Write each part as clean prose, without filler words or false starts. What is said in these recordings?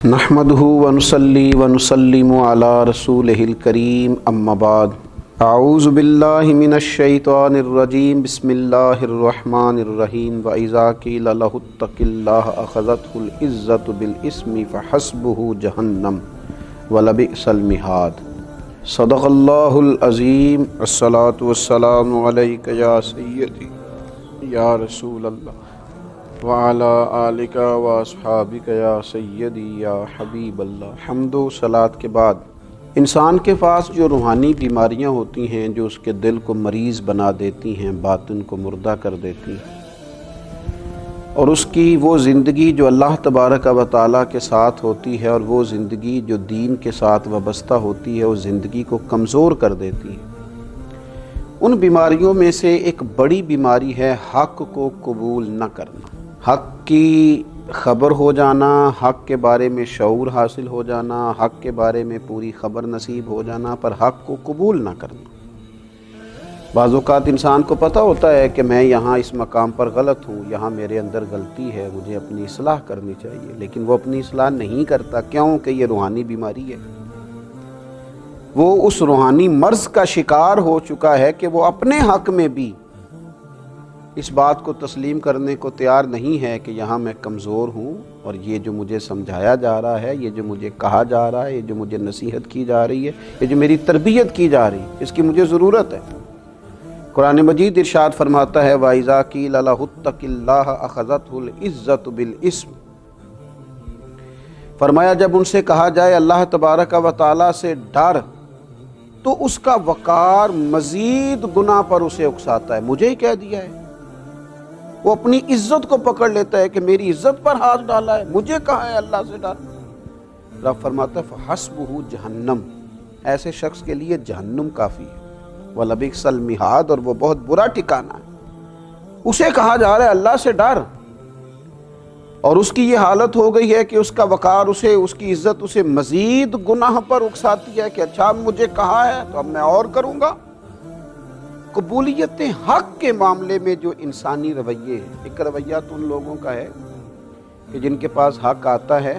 नहमदुहु व नुसल्ली व नुसल्लिमु अला रसूलिहिल करीम अम्मा बाद अऊज़ु बिल्लाहि मिनश शैतानिर रजीम बिस्मिल्लाहिर रहमानिर रहीम व इज़ा क़ील लहुत्तक़िल्लाह अख़ज़तहुल इज़्ज़तु बिल इस्मि फ़हस्बुहु जहन्नम व लबिअसल मिहाद। सदक़ल्लाहुल अज़ीम। अस्सलातु वस्सलामु अलैका या सय्यदी या रसूलल्लाह व अला आलिका व अस्हाबिका या सय्यदी या हबीबल्लाह। हम्दो सलात के बाद इंसान के पास जो रूहानी बीमारियां होती हैं जो उसके दिल को मरीज़ बना देती हैं, बातिन को मुर्दा कर देती हैं, और उसकी वो ज़िंदगी जो अल्लाह तबारक व तआला के साथ होती है और वो ज़िंदगी जो दीन के साथ वाबस्ता होती है, वो ज़िंदगी को कमज़ोर कर देती है। उन बीमारियों में से एक बड़ी बीमारी है हक़ को कबूल न करना। हक़ की ख़बर हो जाना, हक़ के बारे में शऊर हासिल हो जाना, हक़ के बारे में पूरी ख़बर नसीब हो जाना, पर हक़ को कबूल ना करना। बाज़ औक़ात इंसान को पता होता है कि मैं यहाँ इस मकाम पर गलत हूँ, यहाँ मेरे अंदर गलती है, मुझे अपनी इस्लाह करनी चाहिए, लेकिन वो अपनी इस्लाह नहीं करता। क्यों? कि ये रूहानी बीमारी है। वो उस रूहानी मर्ज़ का शिकार हो चुका है कि वो अपने हक़ में भी इस बात को तस्लीम करने को तैयार नहीं है कि यहाँ मैं कमज़ोर हूँ और ये जो मुझे समझाया जा रहा है, ये जो मुझे कहा जा रहा है, ये जो मुझे नसीहत की जा रही है, ये जो मेरी तरबियत की जा रही है, इसकी मुझे ज़रूरत है। कुरान मजीद इरशाद फरमाता है वइज़ा क़ील लहुत्तक़िल्लाह अख़ज़तहुल इज़्ज़तु बिल इस्म। फरमाया जब उनसे कहा जाए अल्लाह तबारक व तआला से डर, तो उसका वक़ार मज़ीद गुनाह पर उसे उकसाता है। मुझे ही कह दिया है। वो अपनी इज्जत को पकड़ लेता है कि मेरी इज्जत पर हाथ डाला है, मुझे कहा है अल्लाह से डर। रब फरमाता है फ़हस्बुहु जहन्नम। ऐसे शख्स के लिए जहन्नुम काफ़ी है। व लबिअसल मिहाद, और वो बहुत बुरा ठिकाना है। उसे कहा जा रहा है अल्लाह से डर, और उसकी ये हालत हो गई है कि उसका वक़ार उसे, उसकी इज्जत उसे मज़ीद गुनाह पर उकसाती है कि अच्छा मुझे कहा है तो अब मैं और करूँगा। कबूलियत हक़ के मामले में जो इंसानी रवैये हैं, एक रवैया तो उन लोगों का है कि जिनके पास हक़ आता है,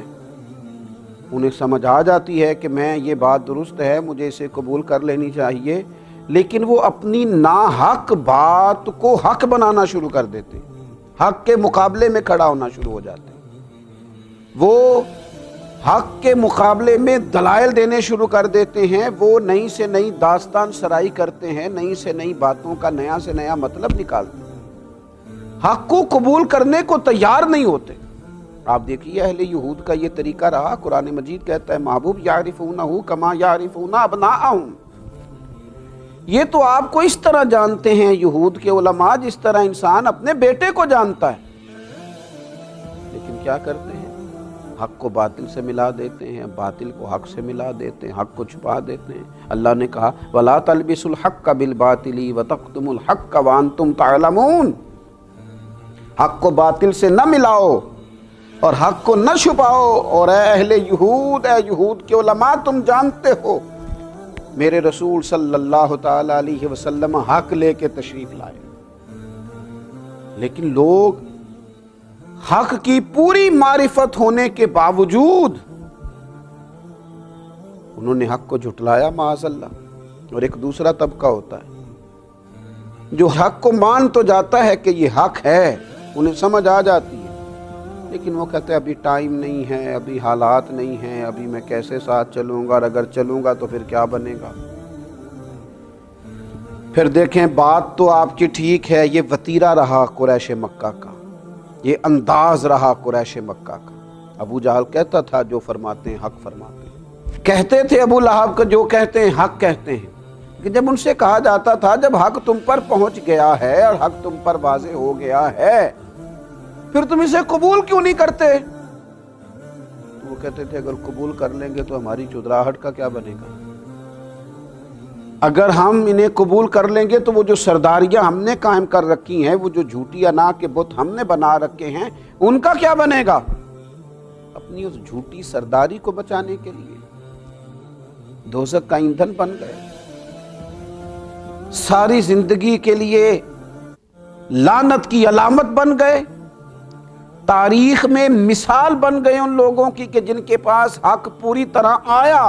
उन्हें समझ आ जाती है कि मैं ये बात दुरुस्त है, मुझे इसे कबूल कर लेनी चाहिए, लेकिन वो अपनी नाहक़ बात को हक़ बनाना शुरू कर देते, हक़ के मुकाबले में खड़ा होना शुरू हो जाते। वो हक़ के मुकाबले में दलाइल देने शुरू कर देते हैं। वो नई से नई दास्तान सराई करते हैं, नई से नई बातों का नया से नया मतलब निकालते हैं। हक़ को कबूल करने को तैयार नहीं होते। आप देखिए अहले यहूद का ये तरीका रहा। कुरान मजीद कहता है महबूब यारिफूनहु कमा यारिफूना अबनाअहुम। ये तो आपको इस तरह जानते हैं यहूद के उलमा जिस तरह इंसान अपने बेटे को जानता है, लेकिन क्या करते हैं? हक़ को बातिल से मिला देते हैं, बातिल को हक़ से मिला देते हैं, हक़ को छुपा देते हैं। अल्लाह ने कहा वला तलबिसुल हक़्क़ बिल बातिली व तक़्तुमुल हक़्क़ व अंतुम तअलमून। हक़ को बातिल से न मिलाओ और हक़ को न छुपाओ। और ऐ अहले यहूद, ऐ यहूद के उलमा, तुम जानते हो मेरे रसूल सल्लल्लाहु तआला अलैहि वसल्लम हक़ लेके तशरीफ़ लाए, लेकिन लोग हक़ की पूरी मारिफत होने के बावजूद उन्होंने हक़ को झुटलाया माअज़ल्लाह। और एक दूसरा तबका होता है जो हक़ को मान तो जाता है कि ये हक़ है, उन्हें समझ आ जाती है, लेकिन वो कहते हैं अभी टाइम नहीं है, अभी हालात नहीं हैं, अभी मैं कैसे साथ चलूँगा, और अगर चलूँगा तो फिर क्या बनेगा। फिर देखें बात तो आपकी ठीक है, ये वतीरा रहा कुरैश मक्का का, ये अंदाज रहा कुरैश मक्का का। अबू जहल कहता था जो फरमाते हैं हक़ फरमाते हैं, कहते थे अबू लहब का जो कहते हैं हक़ कहते हैं। कि जब उनसे कहा जाता था जब हक़ तुम पर पहुँच गया है और हक़ तुम पर वाज़े हो गया है, फिर तुम इसे कबूल क्यों नहीं करते? तो वो कहते थे अगर कबूल कर लेंगे तो हमारी चुदराहट का क्या बनेगा। अगर हम इन्हें कबूल कर लेंगे तो वो जो सरदारियां हमने कायम कर रखी हैं, वो जो झूठी अना के बुत हमने बना रखे हैं, उनका क्या बनेगा। अपनी उस झूठी सरदारी को बचाने के लिए दोज़ख का ईंधन बन गए, सारी जिंदगी के लिए लानत की अलामत बन गए। تاریخ میں مثال بن گئے ان لوگوں کی کہ جن کے پاس حق پوری طرح آیا،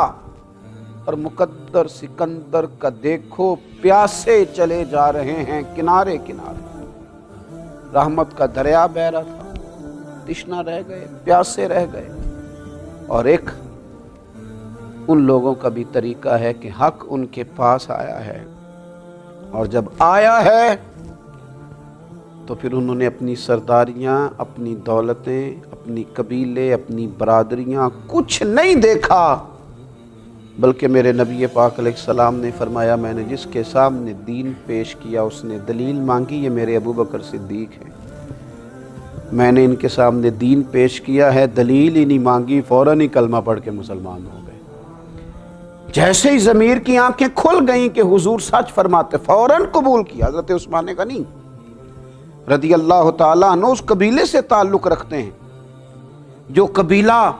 اور مقدر سکندر کا دیکھو پیاسے چلے جا رہے ہیں کنارے کنارے، رحمت کا دریا بہہ رہا تھا، تشنا رہ گئے، پیاسے رہ گئے۔ اور ایک ان لوگوں کا بھی طریقہ ہے کہ حق ان کے پاس آیا ہے، اور جب آیا ہے تو پھر انہوں نے اپنی سرداریاں، اپنی دولتیں، اپنی قبیلے، اپنی برادریاں کچھ نہیں دیکھا، بلکہ میرے نبی پاک علیہ السلام نے فرمایا میں نے جس کے سامنے دین پیش کیا اس نے دلیل مانگی، یہ میرے ابو بکر صدیق ہیں۔ میں نے ان کے سامنے دین پیش کیا ہے، دلیل ہی نہیں مانگی، فوراً ہی کلمہ پڑھ کے مسلمان ہو گئے۔ جیسے ہی ضمیر کی آنکھیں کھل گئیں کہ حضور سچ فرماتے، فوراً قبول کیا۔ حضرت عثمان غنی رضی اللہ تعالیٰ عنہ اس قبیلے سے تعلق رکھتے ہیں جو قبیلہ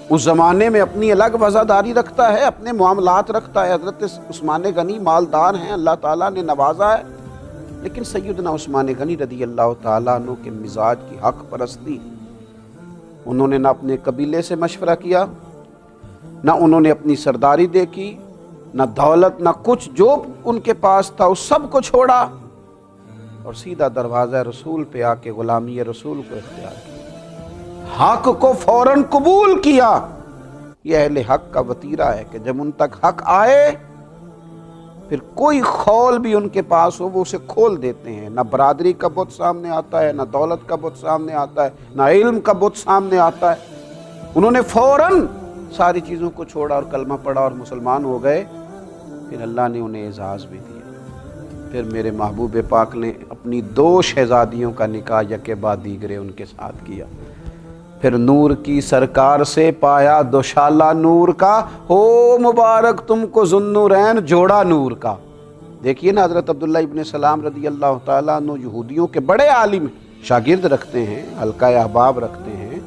اس زمانے میں اپنی الگ وزاداری رکھتا ہے، اپنے معاملات رکھتا ہے۔ حضرت عثمان غنی مالدار ہیں، اللہ تعالیٰ نے نوازا ہے، لیکن سیدنا عثمان غنی رضی اللہ تعالیٰ عنہ کے مزاج کی حق پرستی، انہوں نے نہ اپنے قبیلے سے مشورہ کیا، نہ انہوں نے اپنی سرداری دیکھی، نہ دولت، نہ کچھ، جو ان کے پاس تھا اس سب کو چھوڑا اور سیدھا دروازہ رسول پہ آ کے غلامی رسول کو اختیار کیا، حق کو فوراً قبول کیا۔ یہ اہل حق کا وتیرہ ہے کہ جب ان تک حق آئے پھر کوئی خول بھی ان کے پاس ہو وہ اسے کھول دیتے ہیں، نہ برادری کا بت سامنے آتا ہے، نہ دولت کا بت سامنے آتا ہے، نہ علم کا بت سامنے آتا ہے۔ انہوں نے فوراً ساری چیزوں کو چھوڑا اور کلمہ پڑھا اور مسلمان ہو گئے۔ پھر اللہ نے انہیں اعزاز بھی دیا۔ پھر میرے محبوب پاک نے اپنی 2 شہزادیوں کا نکاح یکے بعد دیگرے ان کے ساتھ کیا۔ پھر نور کی سرکار سے پایا دوشالہ نور کا، ہو مبارک تم کو ذوالنورین جوڑا نور کا۔ دیکھیے نا، حضرت عبداللہ ابن سلام رضی اللہ تعالیٰ عنہ یہودیوں کے بڑے عالم ہیں، شاگرد رکھتے ہیں، حلقہ احباب رکھتے ہیں،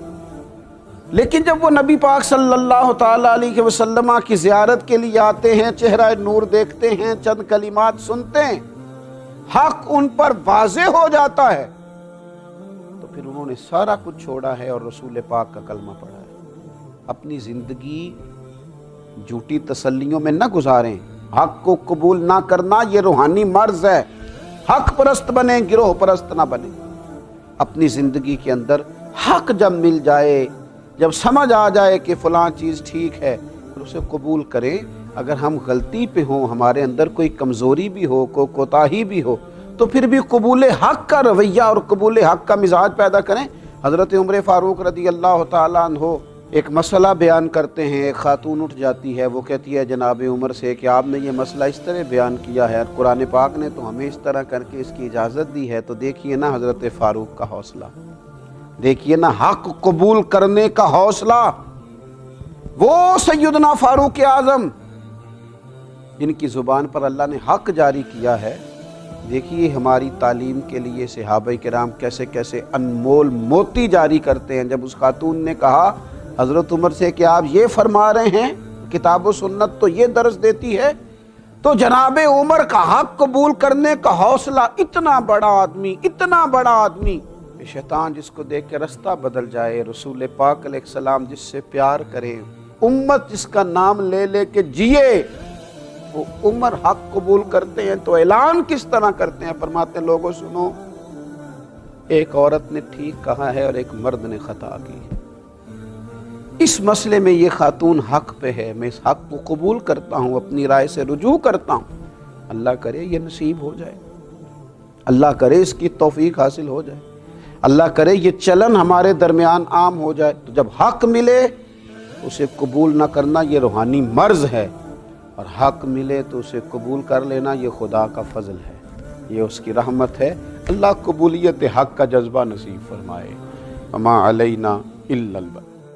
لیکن جب وہ نبی پاک صلی اللہ تعالیٰ علیہ وسلم کی زیارت کے لیے آتے ہیں، چہرہ نور دیکھتے ہیں، چند کلمات سنتے ہیں، حق ان پر واضح ہو جاتا ہے، تو پھر انہوں نے سارا کچھ چھوڑا ہے اور رسول پاک کا کلمہ پڑھا ہے۔ اپنی زندگی جھوٹی تسلیوں میں نہ گزاریں، حق کو قبول نہ کرنا یہ روحانی مرض ہے۔ حق پرست بنیں، گروہ پرست نہ بنیں۔ اپنی زندگی کے اندر حق جب مل جائے، جب سمجھ آ جائے کہ فلاں چیز ٹھیک ہے، پھر اسے قبول کریں۔ اگر ہم غلطی پہ ہوں، ہمارے اندر کوئی کمزوری بھی ہو، کوئی کوتاہی بھی ہو، تو پھر بھی قبول حق کا رویہ اور قبول حق کا مزاج پیدا کریں۔ حضرت عمر فاروق رضی اللہ تعالیٰ عنہ ایک مسئلہ بیان کرتے ہیں، ایک خاتون اٹھ جاتی ہے، وہ کہتی ہے جناب عمر سے کہ آپ نے یہ مسئلہ اس طرح بیان کیا ہے، قرآن پاک نے تو ہمیں اس طرح کر کے اس کی اجازت دی ہے۔ تو دیکھیے نا حضرت فاروق کا حوصلہ، دیکھیے نا حق قبول کرنے کا حوصلہ، وہ سیدنا فاروق اعظم جن کی زبان پر اللہ نے حق جاری کیا ہے۔ دیکھیے ہماری تعلیم کے لیے صحابہ کرام کیسے کیسے انمول موتی جاری کرتے ہیں۔ جب اس خاتون نے کہا حضرت عمر سے کہ آپ یہ فرما رہے ہیں، کتاب و سنت تو یہ درس دیتی ہے، تو جناب عمر کا حق قبول کرنے کا حوصلہ، اتنا بڑا آدمی، اتنا بڑا آدمی، شیطان جس کو دیکھ کے رستہ بدل جائے، رسول پاک علیہ السلام جس سے پیار کرے، امت جس کا نام لے لے کے جیے، وہ عمر حق قبول کرتے ہیں تو اعلان کس طرح کرتے ہیں؟ فرماتے ہیں لوگوں سنو، ایک عورت نے ٹھیک کہا ہے اور ایک مرد نے خطا کی، اس مسئلے میں یہ خاتون حق پہ ہے، میں اس حق کو قبول کرتا ہوں، اپنی رائے سے رجوع کرتا ہوں۔ اللہ کرے یہ نصیب ہو جائے، اللہ کرے اس کی توفیق حاصل ہو جائے، اللہ کرے یہ چلن ہمارے درمیان عام ہو جائے۔ تو جب حق ملے اسے قبول نہ کرنا یہ روحانی مرض ہے، اور حق ملے تو اسے قبول کر لینا یہ خدا کا فضل ہے، یہ اس کی رحمت ہے۔ اللہ قبولیت حق کا جذبہ نصیب فرمائے۔ وما علینا الا البلاغ۔